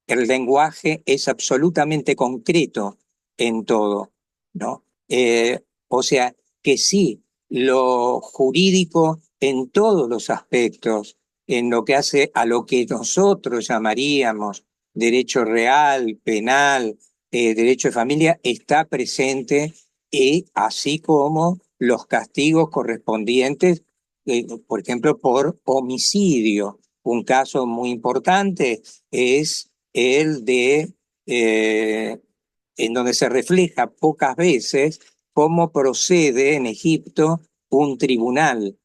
El lenguaje es absolutamente concreto en todo, ¿no? O sea, que sí, lo jurídico en todos los aspectos, en lo que hace a lo que nosotros llamaríamos derecho real, penal, derecho de familia, está presente, y así como los castigos correspondientes, por ejemplo, por homicidio. Un caso muy importante es el en donde se refleja pocas veces cómo procede en Egipto un tribunal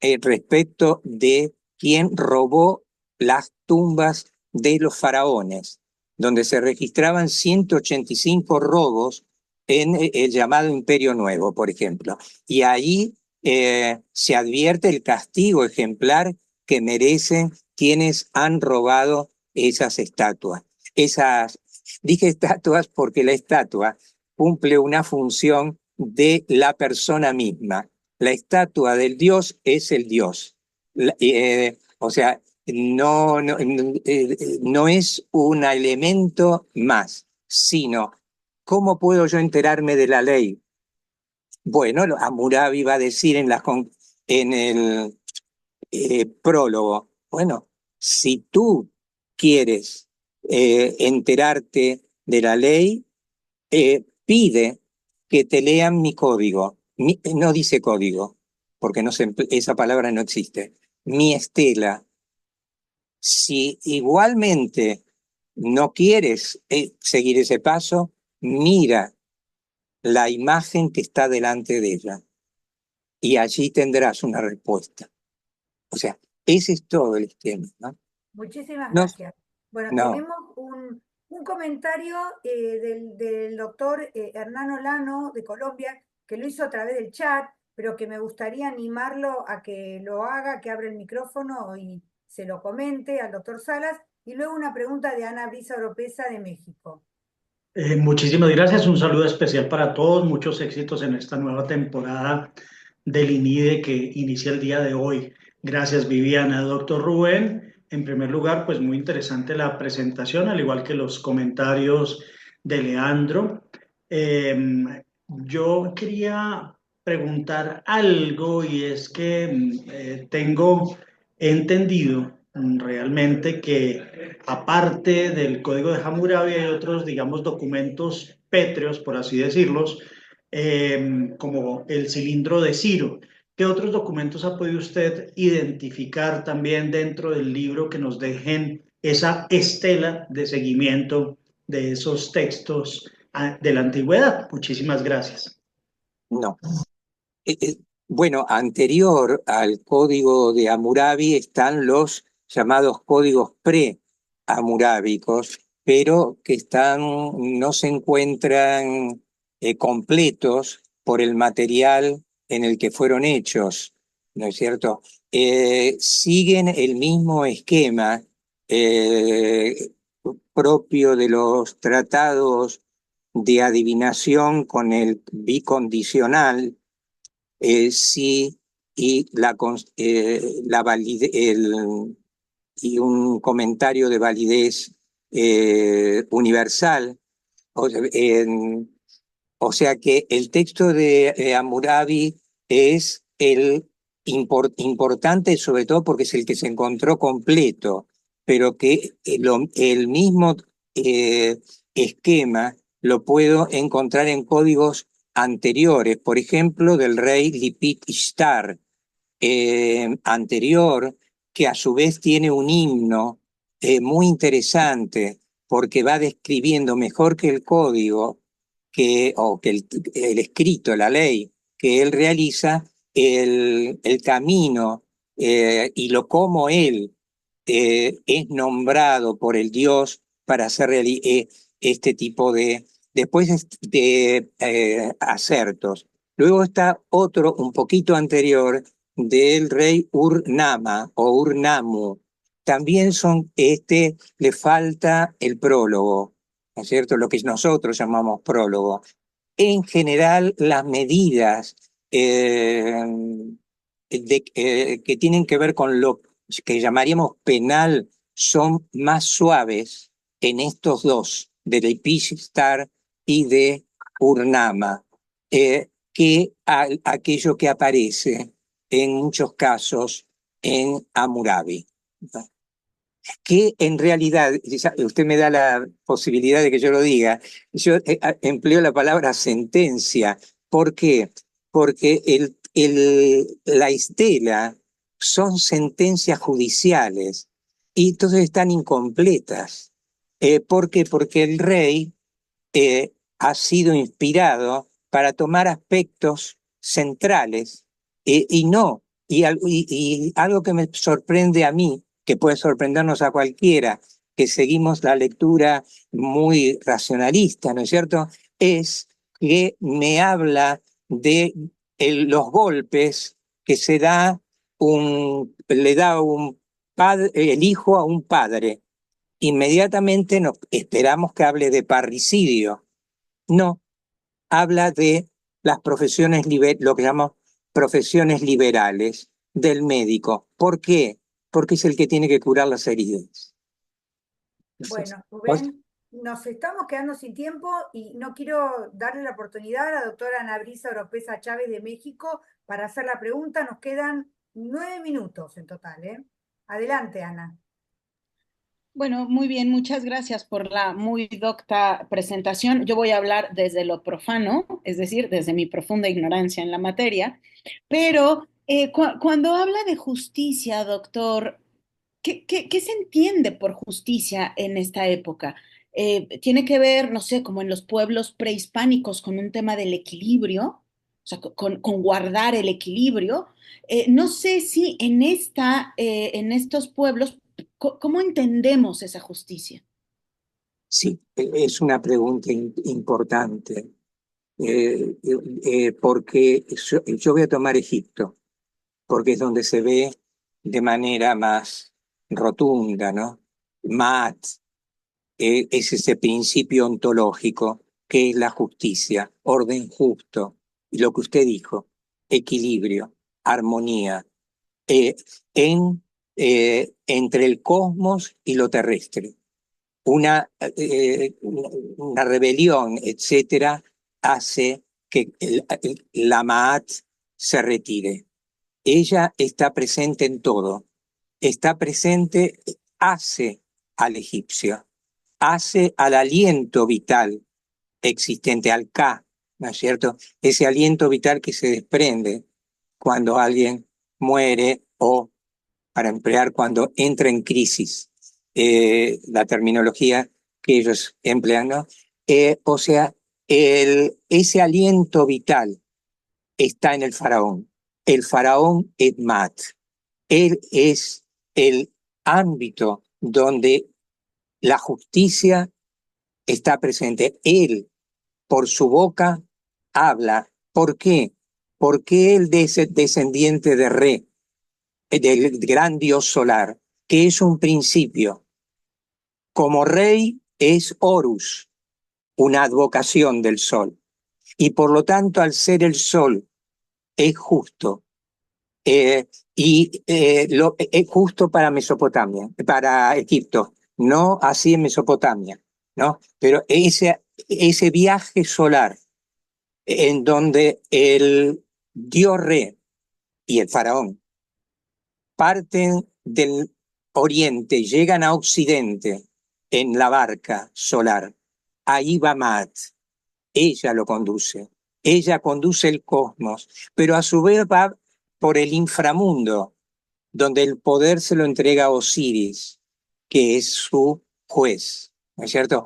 respecto de quién robó las tumbas de los faraones, donde se registraban 185 robos en el llamado Imperio Nuevo, por ejemplo. Y ahí se advierte el castigo ejemplar que merecen quienes han robado esas estatuas. Dije estatuas porque la estatua cumple una función de la persona misma. La estatua del Dios es el Dios. O sea, no es un elemento más, sino ¿cómo puedo yo enterarme de la ley? Bueno, Hammurabi va a decir en el prólogo, bueno, si tú quieres enterarte de la ley, pide que te lean mi código. No dice código, porque esa palabra no existe. Mi estela. Si igualmente no quieres seguir ese paso, mira la imagen que está delante de ella y allí tendrás una respuesta. O sea, ese es todo el esquema, ¿no? Muchísimas No, gracias. Bueno, no. tenemos un comentario del doctor Hernán Olano de Colombia, que lo hizo a través del chat, pero que me gustaría animarlo a que lo haga, que abra el micrófono y se lo comente al doctor Salas. Y luego una pregunta de Ana Brisa Oropesa de México. Muchísimas gracias, un saludo especial para todos, muchos éxitos en esta nueva temporada del INIDE que inicia el día de hoy. Gracias, Viviana. Doctor Rubén, en primer lugar, pues muy interesante la presentación, al igual que los comentarios de Leandro. Yo quería preguntar algo, y es que he entendido realmente que aparte del código de Hammurabi hay otros, digamos, documentos pétreos, por así decirlos, como el cilindro de Ciro. ¿Qué otros documentos ha podido usted identificar también dentro del libro que nos dejen esa estela de seguimiento de esos textos de la antigüedad? Muchísimas gracias. No. Bueno, anterior al código de Hammurabi están los llamados códigos pre-hammurabicos, pero que no se encuentran completos por el material en el que fueron hechos, ¿no es cierto? Siguen el mismo esquema eh, propio de los tratados de adivinación con el bicondicional. Sí, y y un comentario de validez universal. O sea que el texto de Hammurabi es importante, sobre todo porque es el que se encontró completo, pero que el mismo eh, esquema lo puedo encontrar en códigos anteriores, por ejemplo, del rey Lipit Ishtar, anterior, que a su vez tiene un himno muy interesante, porque va describiendo mejor que el código, o que el escrito, la ley que él realiza, el camino y cómo él es nombrado por el Dios para hacer este tipo después de acertos. Luego está otro un poquito anterior del rey Ur-Nama o Ur-Namu. También le falta el prólogo, ¿no es cierto? Lo que nosotros llamamos prólogo. En general, las medidas que tienen que ver con lo que llamaríamos penal son más suaves en estos dos, de Lepistar y de Urnama, que aquello que aparece en muchos casos en Hammurabi. Que en realidad, usted me da la posibilidad de que yo lo diga, yo empleo la palabra sentencia. ¿Por qué? Porque la estela son sentencias judiciales y entonces están incompletas. ¿Por qué? Porque el rey ha sido inspirado para tomar aspectos centrales y no, y algo que me sorprende a mí, que puede sorprendernos a cualquiera, que seguimos la lectura muy racionalista, ¿no es cierto? Es que me habla de los golpes que le da el hijo a un padre. Inmediatamente esperamos que hable de parricidio. No, habla de las profesiones, lo que llamamos profesiones liberales del médico. ¿Por qué? Porque es el que tiene que curar las heridas. Bueno, Rubén, nos estamos quedando sin tiempo y no quiero darle la oportunidad a la doctora Ana Brisa Oropesa Chávez de México para hacer la pregunta. Nos quedan 9 minutos en total, ¿eh? Adelante, Ana. Bueno, muy bien, muchas gracias por la muy docta presentación. Yo voy a hablar desde lo profano, es decir, desde mi profunda ignorancia en la materia, pero cuando habla de justicia, doctor, ¿qué se entiende por justicia en esta época? ¿Tiene que ver, no sé, como en los pueblos prehispánicos con un tema del equilibrio? O sea, con guardar el equilibrio. No sé si en estos pueblos, ¿cómo entendemos esa justicia? Sí, es una pregunta importante, porque yo voy a tomar Egipto, porque es donde se ve de manera más rotunda, ¿no? Maat, es ese principio ontológico que es la justicia, orden justo, y lo que usted dijo, equilibrio, armonía, eh, entre el cosmos y lo terrestre. Una rebelión, etcétera, hace que la Maat se retire. Ella está presente en todo, está presente, hace al egipcio, hace al aliento vital existente, al Ka, ¿no es cierto? Ese aliento vital que se desprende cuando alguien muere o, para emplear, cuando entra en crisis, la terminología que ellos emplean, ¿no? O sea, ese aliento vital está en el faraón. El faraón es Mat. Él es el ámbito donde la justicia está presente. Él, por su boca, habla. ¿Por qué? Porque él es descendiente de Re, del gran dios solar, que es un principio. Como rey es Horus, una advocación del sol. Y por lo tanto, al ser el sol, es justo. Es justo para Mesopotamia, para Egipto, no así en Mesopotamia, ¿no? Pero ese viaje solar en donde el dios Re y el faraón parten del oriente, llegan a occidente en la barca solar, ahí va Maat, ella lo conduce, ella conduce el cosmos, pero a su vez va por el inframundo, donde el poder se lo entrega a Osiris, que es su juez, ¿no es cierto?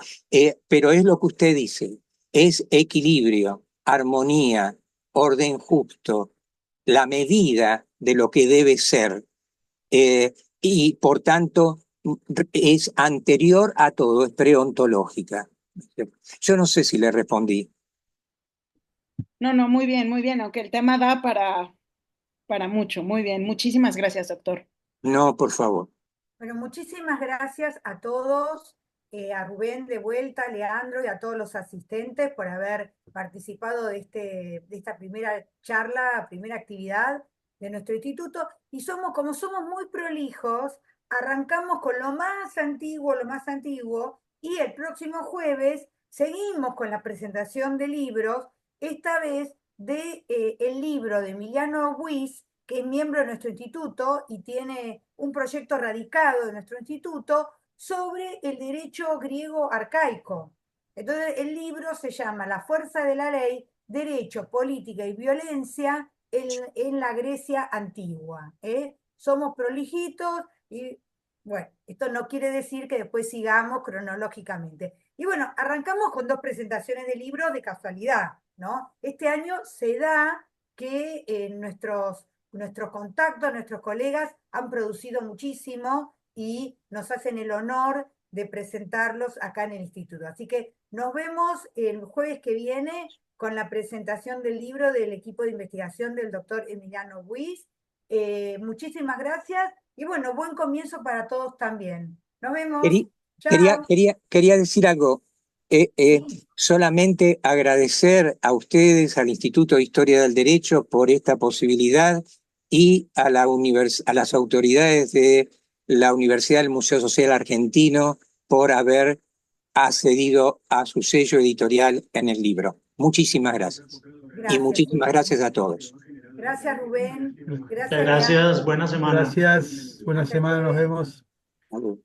Pero es lo que usted dice, es equilibrio, armonía, orden justo, la medida de lo que debe ser, y por tanto es anterior a todo, es preontológica. Yo no sé si le respondí. No, no, muy bien, aunque el tema da para mucho. Muy bien, muchísimas gracias, doctor. No, por favor. Bueno, muchísimas gracias a todos, a Rubén de vuelta, a Leandro y a todos los asistentes por haber participado de esta primera charla, primera actividad de nuestro instituto. Y como somos muy prolijos, arrancamos con lo más antiguo, y el próximo jueves seguimos con la presentación de libros, esta vez de el libro de Emiliano Buis, que es miembro de nuestro instituto y tiene un proyecto radicado de nuestro instituto sobre el derecho griego arcaico. Entonces, el libro se llama La fuerza de la ley, derecho, política y violencia en la Grecia antigua. Somos prolijitos y, bueno, esto no quiere decir que después sigamos cronológicamente. Y bueno, arrancamos con 2 presentaciones de libros de casualidad, ¿no? Este año se da que nuestros contactos, nuestros colegas han producido muchísimo y nos hacen el honor de presentarlos acá en el instituto. Así que nos vemos el jueves que viene con la presentación del libro del equipo de investigación del doctor Emiliano Buis. Muchísimas gracias y bueno, buen comienzo para todos también. Nos vemos. Chao. Quería decir algo. Sí. Solamente agradecer a ustedes, al Instituto de Historia del Derecho, por esta posibilidad y a las autoridades de la Universidad del Museo Social Argentino por haber accedido a su sello editorial en el libro. Muchísimas gracias. Y Gracias, muchísimas Rubén. gracias a todos. Gracias, Rubén. Muchas Gracias, gracias, Leandro. buena semana. Gracias, buena Gracias, semana, nos Rubén. vemos. Salud.